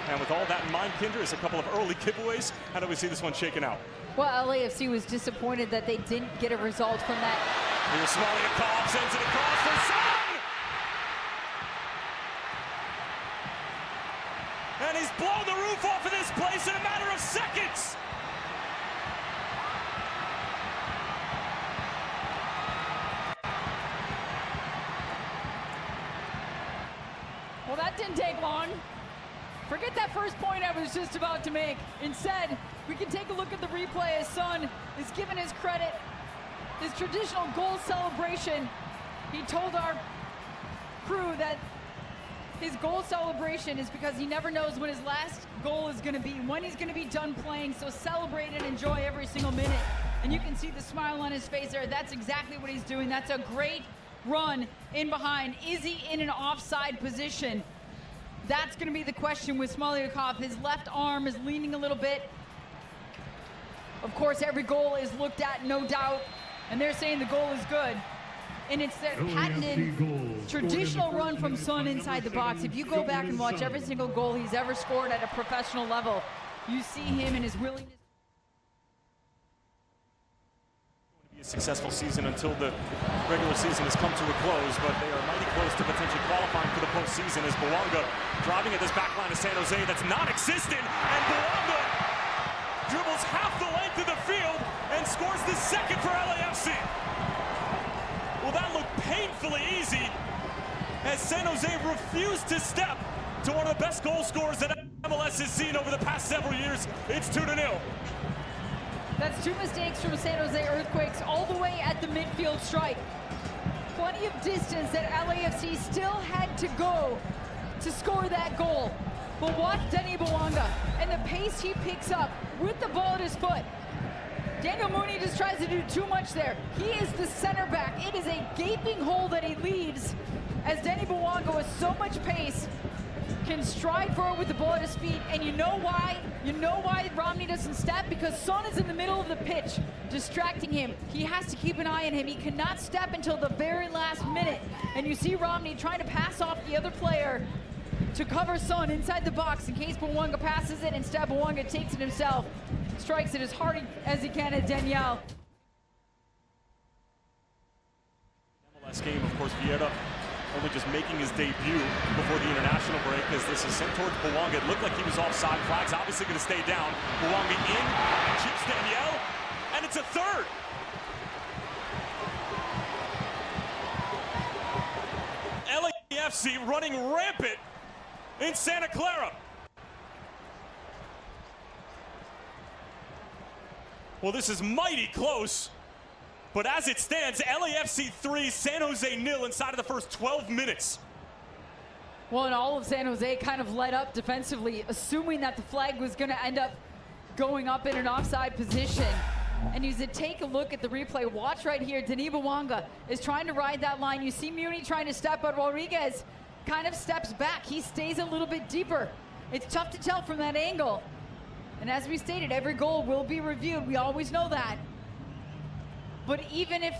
And with all that in mind, Kinder, is a couple of early giveaways. How do we see this one shaking out? Well, LAFC was disappointed that they didn't get a result from that. Here's Smalley, sends it across for Son! And he's blown the roof off of this place in a matter of seconds! Well, that didn't take long. Forget that first point I was just about to make. Instead, we can take a look at the replay as Son is given his credit, his traditional goal celebration. He told our crew that his goal celebration is because he never knows when his last goal is going to be, when he's going to be done playing, so celebrate and enjoy every single minute. And you can see the smile on his face there. That's exactly what he's doing. That's a great run in behind. Is he in an offside position? That's going to be the question with Smoliakov. His left arm is leaning a little bit. Of course, every goal is looked at, no doubt, and they're saying the goal is good. And it's their patented traditional run from Son inside the box. If you go back and watch every single goal he's ever scored at a professional level, you see him and his willingness. A successful season until the regular season has come to a close, but they are mighty close to potentially qualifying for the postseason as Bouanga driving at this back line of San Jose that's non-existent, and Bouanga dribbles half the length of the field and scores the second for LAFC. Well, that looked painfully easy as San Jose refused to step to one of the best goal scorers that MLS has seen over the past several years. It's 2-0. That's two mistakes from San Jose Earthquakes all the way at the midfield stripe. Plenty of distance that LAFC still had to go to score that goal. But watch Denny Bouanga and the pace he picks up with the ball at his foot. Daniel Mooney just tries to do too much there. He is the center back. It is a gaping hole that he leaves as Denny Bouanga with so much pace can stride forward with the ball at his feet. And you know why? You know why Romney doesn't step? Because Son is in the middle of the pitch, distracting him. He has to keep an eye on him. He cannot step until the very last minute. And you see Romney trying to pass off the other player to cover Son inside the box in case Bouanga passes it. Instead, Bouanga takes it himself, strikes it as hard as he can at Danielle. MLS game, of course, Vieira only just making his debut before the international break as this is sent towards Bouanga. It looked like he was offside. Flag's obviously going to stay down. Bouanga in, chips Danielle, and it's a third. LAFC running rampant in Santa Clara. Well, this is mighty close. But as it stands, LAFC 3, San Jose 0 inside of the first 12 minutes. Well, and all of San Jose kind of let up defensively, assuming that the flag was going to end up going up in an offside position. And you said, take a look at the replay. Watch right here. Denis Bouanga is trying to ride that line. You see Muni trying to step, but Rodriguez kind of steps back. He stays a little bit deeper. It's tough to tell from that angle. And as we stated, every goal will be reviewed. We always know that. But even if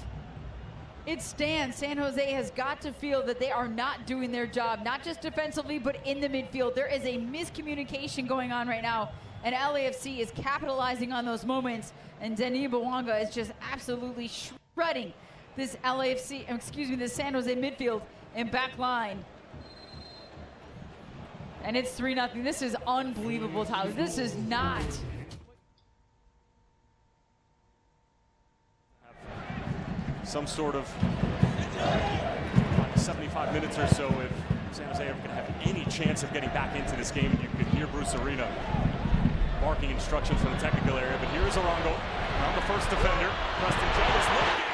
it stands, San Jose has got to feel that they are not doing their job, not just defensively, but in the midfield. There is a miscommunication going on right now, and LAFC is capitalizing on those moments, and Denis Bouanga is just absolutely shredding this this San Jose midfield and back line. And it's 3-0. This is unbelievable, Tyler. This is not. 75 minutes or so if San Jose are going to have any chance of getting back into this game. You could hear Bruce Arena barking instructions from the technical area, but here is Arango around the first defender. Preston Judd is looking,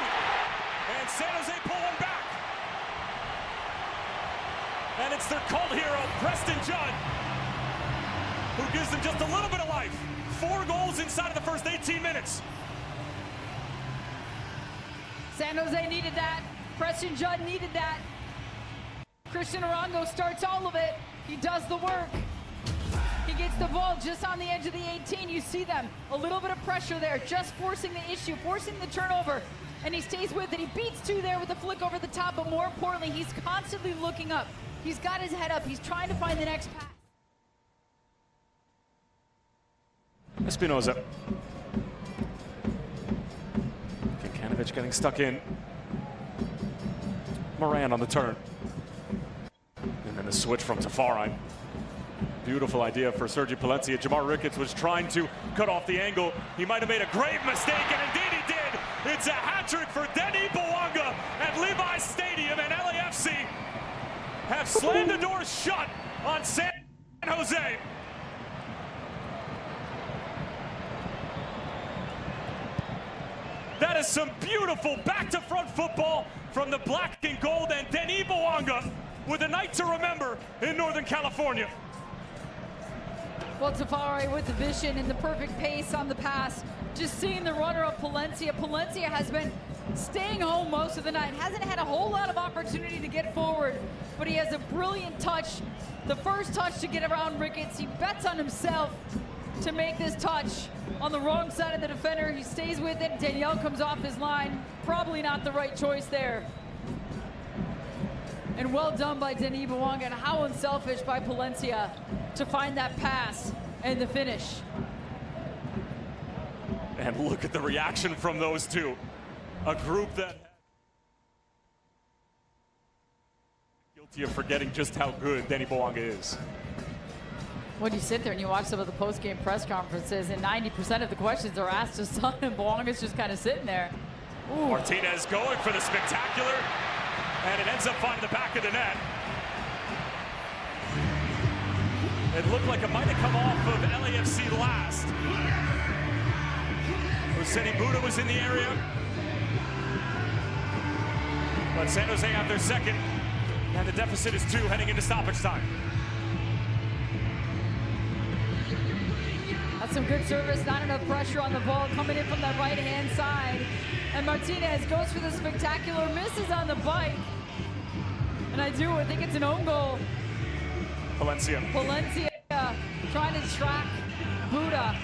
and San Jose pull one back. And it's their cult hero, Preston Judd, who gives them just a little bit of life. 4 goals inside of the first 18 minutes. San Jose needed that. Preston Judd needed that. Christian Arango starts all of it. He does the work. He gets the ball just on the edge of the 18. You see them. A little bit of pressure there, just forcing the issue, forcing the turnover. And he stays with it. He beats 2 there with a flick over the top, but more importantly, he's constantly looking up. He's got his head up. He's trying to find the next pass. Espinoza. Kinkanovic getting stuck in. Moran on the turn. And then the switch from Tafari. Beautiful idea for Sergi Palencia. Jamar Ricketts was trying to cut off the angle. He might have made a grave mistake, and indeed he did. It's a hat trick for Denis Bouanga at Levi's Stadium, and LAFC have slammed the doors shut on San Jose. That is some beautiful back-to-front football from the black and gold, and Denis Bouanga with a night to remember in Northern California. Well, Tafari with the vision and the perfect pace on the pass. Just seeing the runner of Palencia. Palencia has been staying home most of the night. Hasn't had a whole lot of opportunity to get forward, but he has a brilliant touch. The first touch to get around Ricketts. He bets on himself to make this touch on the wrong side of the defender. He stays with it. Danielle comes off his line. Probably not the right choice there. And well done by Denis Bouanga, and how unselfish by Palencia to find that pass and the finish. And look at the reaction from those two. A group that guilty of forgetting just how good Denis Bouanga is. When you sit there and you watch some of the post-game press conferences, and 90% of the questions are asked to Son, and Bouanga's just kind of sitting there. Ooh. Martinez going for the spectacular, and it ends up finding the back of the net. It looked like it might have come off of LAFC last. Hosseini Buddha was in the area, but San Jose have their second, and the deficit is 2 heading into stoppage time. That's some good service, not enough pressure on the ball, coming in from that right-hand side. And Martinez goes for the spectacular, misses on the bike. And I think it's an own goal. Palencia trying to track Buddha.